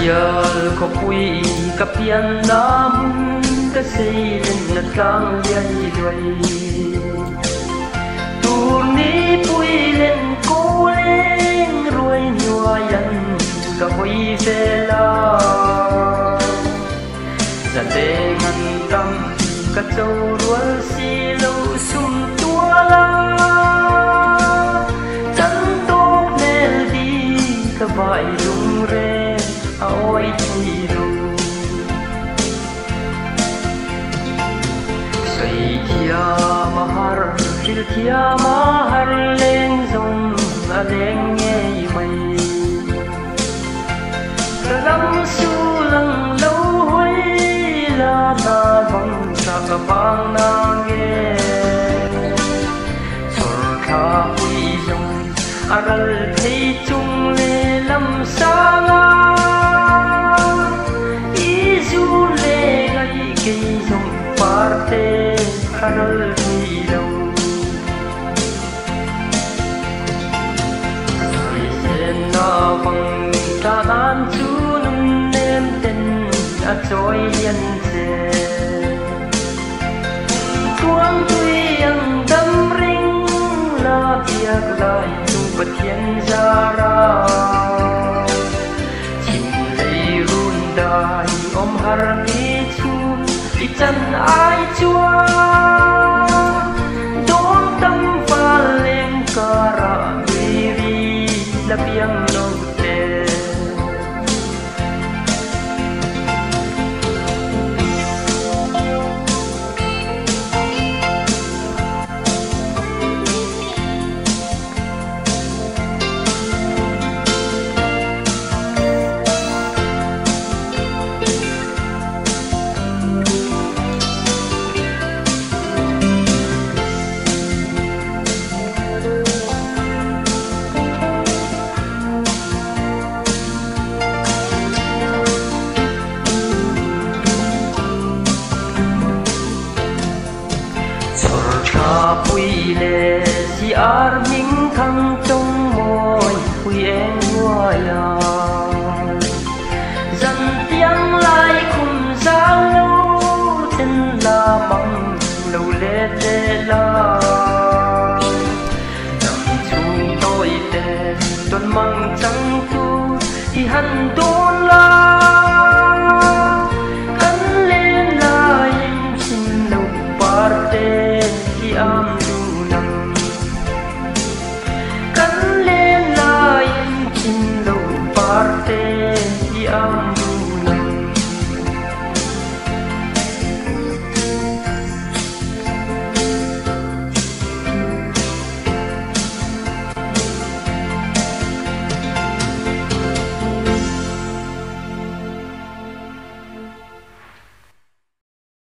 Yal ko pui kapian namun kasilin na kang yay Turni pui len ko leng ruay nuayan kahoy sela Sa tengan tam kachawrual silaw sum tuala Chantok nel di kabay lung re Aoy tiro Say kia mahar Til kia mahar Leng zong aleng ngay may Kalam sulang lâu hoy La na bang sa kapang nange Sor ka hui zong Aral thay chung le lam sa nga parte kanal hilaw Isen na bang taan chunum nem ten at choy yan se Tuang tuy ang dam ring la biak lai tung pat yan zara Chim lay run dai om har ni chun chân ai chúa đốn tâm pha lên cà ra vì là biếng lâu tê Pui le si ar minh thăng trong môi pui em hoa ya dần tiếng lại cùng giá lâu tên là mong lâu lê tê la nằm chung tôi tê tuần măng trắng tu thì hẳn đôn la cắn lên là em xin lâu parte khi am Cắn lên là em chim đầu parte